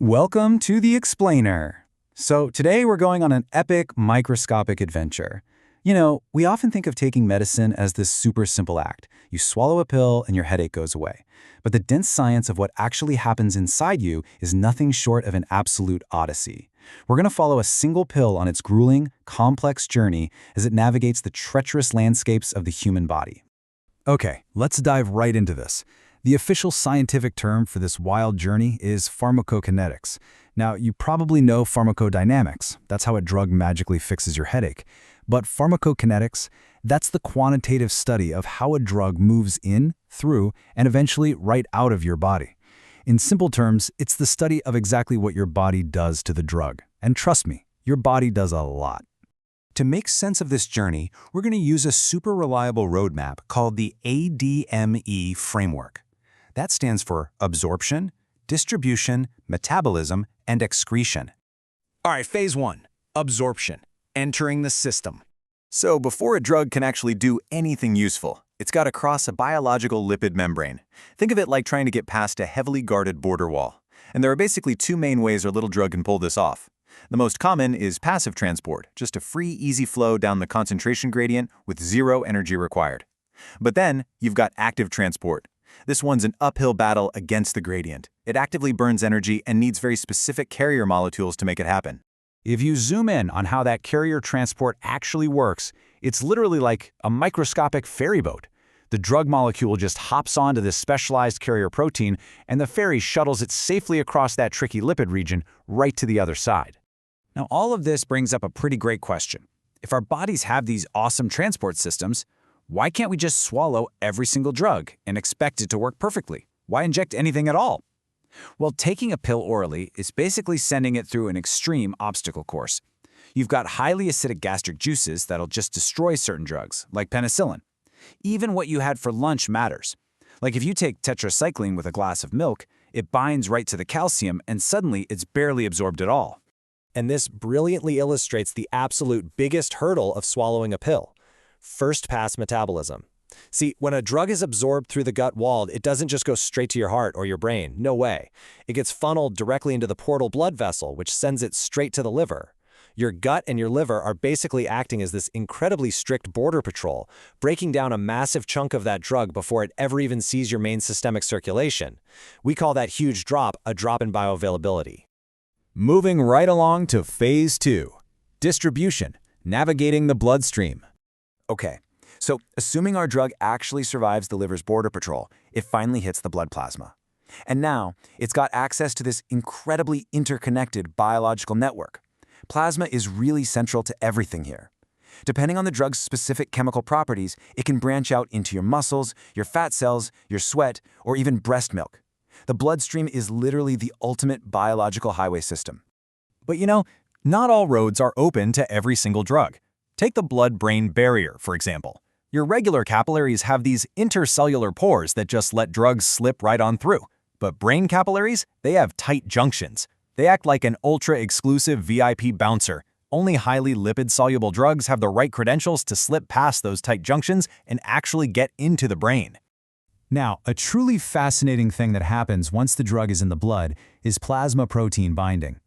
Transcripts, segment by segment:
Welcome to the Explainer. So today we're going on an epic microscopic adventure. We often think of taking medicine as this super simple act. You swallow a pill and your headache goes away. But the dense science of what actually happens inside you is nothing short of an absolute odyssey. We're going to follow a single pill on its grueling, complex journey as it navigates the treacherous landscapes of the human body. Okay, let's dive right into this. The official scientific term for this wild journey is pharmacokinetics. Now, you probably know pharmacodynamics. That's how a drug magically fixes your headache. But pharmacokinetics, that's the quantitative study of how a drug moves in, through, and eventually right out of your body. In simple terms, it's the study of exactly what your body does to the drug. And trust me, your body does a lot. To make sense of this journey, we're going to use a super reliable roadmap called the ADME framework. That stands for absorption, distribution, metabolism, and excretion. All right, phase 1, absorption, entering the system. So before a drug can actually do anything useful, it's got to cross a biological lipid membrane. Think of it like trying to get past a heavily guarded border wall. And there are basically two main ways a little drug can pull this off. The most common is passive transport, just a free, easy flow down the concentration gradient with zero energy required. But then you've got active transport. This one's an uphill battle against the gradient. It actively burns energy and needs very specific carrier molecules to make it happen. If you zoom in on how that carrier transport actually works, it's literally like a microscopic ferry boat. The drug molecule just hops onto this specialized carrier protein, and the ferry shuttles it safely across that tricky lipid region right to the other side. Now, all of this brings up a pretty great question. If our bodies have these awesome transport systems, why can't we just swallow every single drug and expect it to work perfectly? Why inject anything at all? Well, taking a pill orally is basically sending it through an extreme obstacle course. You've got highly acidic gastric juices that'll just destroy certain drugs, like penicillin. Even what you had for lunch matters. Like if you take tetracycline with a glass of milk, it binds right to the calcium and suddenly it's barely absorbed at all. And this brilliantly illustrates the absolute biggest hurdle of swallowing a pill: first-pass metabolism. See, when a drug is absorbed through the gut wall, it doesn't just go straight to your heart or your brain. No way. It gets funneled directly into the portal blood vessel, which sends it straight to the liver. Your gut and your liver are basically acting as this incredibly strict border patrol, breaking down a massive chunk of that drug before it ever even sees your main systemic circulation. We call that huge drop a drop in bioavailability. Moving right along to phase 2, distribution, navigating the bloodstream. Okay, so assuming our drug actually survives the liver's border patrol, it finally hits the blood plasma. And now, it's got access to this incredibly interconnected biological network. Plasma is really central to everything here. Depending on the drug's specific chemical properties, it can branch out into your muscles, your fat cells, your sweat, or even breast milk. The bloodstream is literally the ultimate biological highway system. But not all roads are open to every single drug. Take the blood-brain barrier, for example. Your regular capillaries have these intercellular pores that just let drugs slip right on through. But brain capillaries, they have tight junctions. They act like an ultra-exclusive VIP bouncer. Only highly lipid-soluble drugs have the right credentials to slip past those tight junctions and actually get into the brain. Now, a truly fascinating thing that happens once the drug is in the blood is plasma protein binding.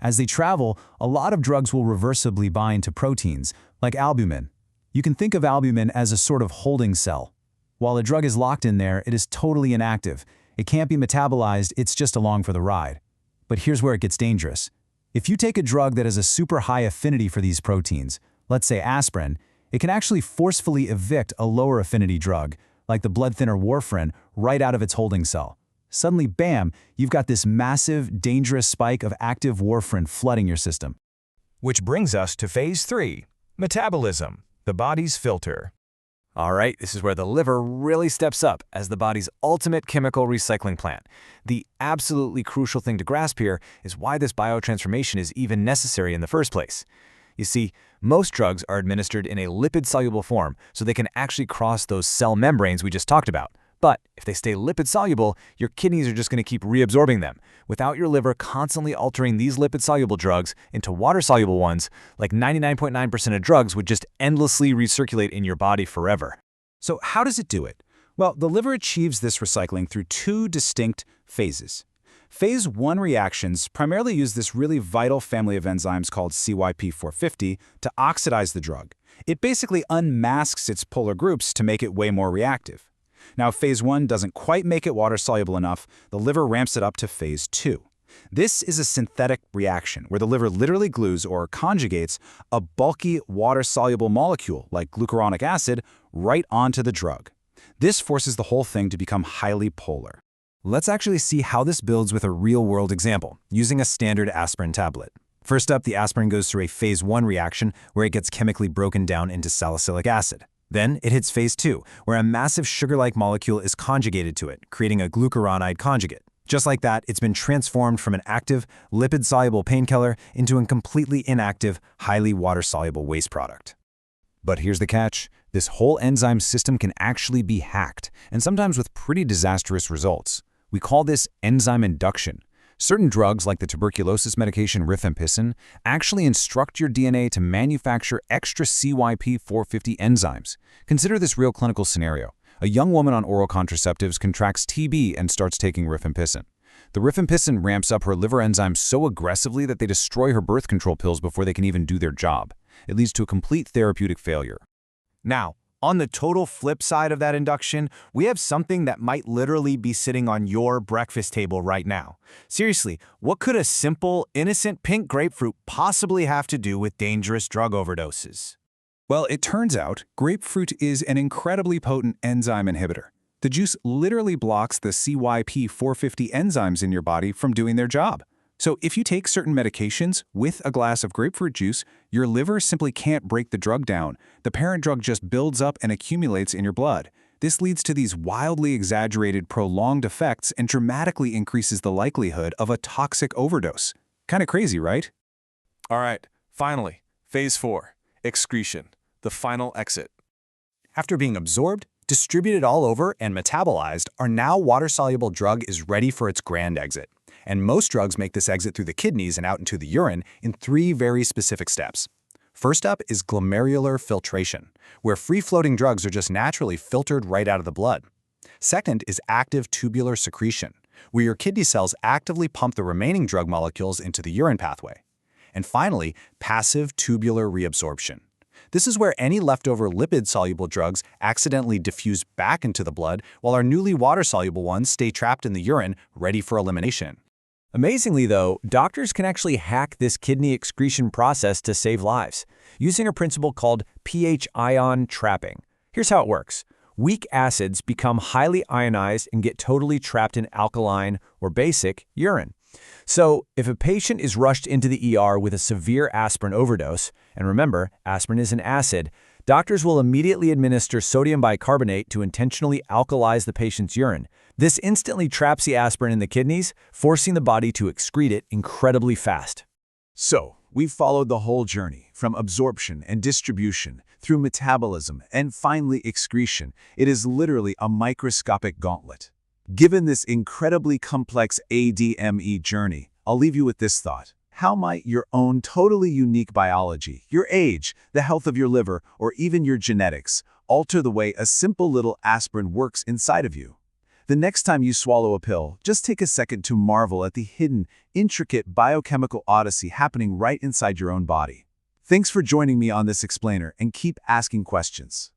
As they travel, a lot of drugs will reversibly bind to proteins, like albumin. You can think of albumin as a sort of holding cell. While a drug is locked in there, it is totally inactive. It can't be metabolized, it's just along for the ride. But here's where it gets dangerous. If you take a drug that has a super high affinity for these proteins, let's say aspirin, it can actually forcefully evict a lower affinity drug, like the blood thinner warfarin, right out of its holding cell. Suddenly, bam, you've got this massive, dangerous spike of active warfarin flooding your system. Which brings us to phase 3, metabolism, the body's filter. All right, this is where the liver really steps up as the body's ultimate chemical recycling plant. The absolutely crucial thing to grasp here is why this biotransformation is even necessary in the first place. You see, most drugs are administered in a lipid-soluble form, so they can actually cross those cell membranes we just talked about. But if they stay lipid-soluble, your kidneys are just going to keep reabsorbing them, without your liver constantly altering these lipid-soluble drugs into water-soluble ones, like 99.9% of drugs would just endlessly recirculate in your body forever. So how does it do it? Well, the liver achieves this recycling through two distinct phases. Phase 1 reactions primarily use this really vital family of enzymes called CYP450 to oxidize the drug. It basically unmasks its polar groups to make it way more reactive. Now, if Phase 1 doesn't quite make it water-soluble enough, the liver ramps it up to Phase 2. This is a synthetic reaction where the liver literally glues or conjugates a bulky water-soluble molecule like glucuronic acid right onto the drug. This forces the whole thing to become highly polar. Let's actually see how this builds with a real-world example, using a standard aspirin tablet. First up, the aspirin goes through a Phase 1 reaction where it gets chemically broken down into salicylic acid. Then it hits Phase 2, where a massive sugar-like molecule is conjugated to it, creating a glucuronide conjugate. Just like that, it's been transformed from an active, lipid-soluble painkiller into a completely inactive, highly water-soluble waste product. But here's the catch. This whole enzyme system can actually be hacked, and sometimes with pretty disastrous results. We call this enzyme induction. Certain drugs, like the tuberculosis medication rifampicin, actually instruct your DNA to manufacture extra CYP450 enzymes. Consider this real clinical scenario. A young woman on oral contraceptives contracts TB and starts taking rifampicin. The rifampicin ramps up her liver enzymes so aggressively that they destroy her birth control pills before they can even do their job. It leads to a complete therapeutic failure. Now, on the total flip side of that induction, we have something that might literally be sitting on your breakfast table right now. Seriously, what could a simple, innocent pink grapefruit possibly have to do with dangerous drug overdoses? Well, it turns out grapefruit is an incredibly potent enzyme inhibitor. The juice literally blocks the CYP450 enzymes in your body from doing their job. So if you take certain medications with a glass of grapefruit juice, your liver simply can't break the drug down. The parent drug just builds up and accumulates in your blood. This leads to these wildly exaggerated, prolonged effects and dramatically increases the likelihood of a toxic overdose. Kind of crazy, right? All right, finally, Phase 4, excretion, the final exit. After being absorbed, distributed all over, and metabolized, our now water-soluble drug is ready for its grand exit. And most drugs make this exit through the kidneys and out into the urine in 3 very specific steps. First up is glomerular filtration, where free-floating drugs are just naturally filtered right out of the blood. Second is active tubular secretion, where your kidney cells actively pump the remaining drug molecules into the urine pathway. And finally, passive tubular reabsorption. This is where any leftover lipid-soluble drugs accidentally diffuse back into the blood, while our newly water-soluble ones stay trapped in the urine, ready for elimination. Amazingly, though, doctors can actually hack this kidney excretion process to save lives, using a principle called pH ion trapping. Here's how it works. Weak acids become highly ionized and get totally trapped in alkaline, or basic, urine. So, if a patient is rushed into the ER with a severe aspirin overdose, and remember, aspirin is an acid, doctors will immediately administer sodium bicarbonate to intentionally alkalize the patient's urine. This instantly traps the aspirin in the kidneys, forcing the body to excrete it incredibly fast. So, we've followed the whole journey, from absorption and distribution, through metabolism, and finally excretion. It is literally a microscopic gauntlet. Given this incredibly complex ADME journey, I'll leave you with this thought. How might your own totally unique biology, your age, the health of your liver, or even your genetics, alter the way a simple little aspirin works inside of you? The next time you swallow a pill, just take a second to marvel at the hidden, intricate biochemical odyssey happening right inside your own body. Thanks for joining me on this explainer, and keep asking questions.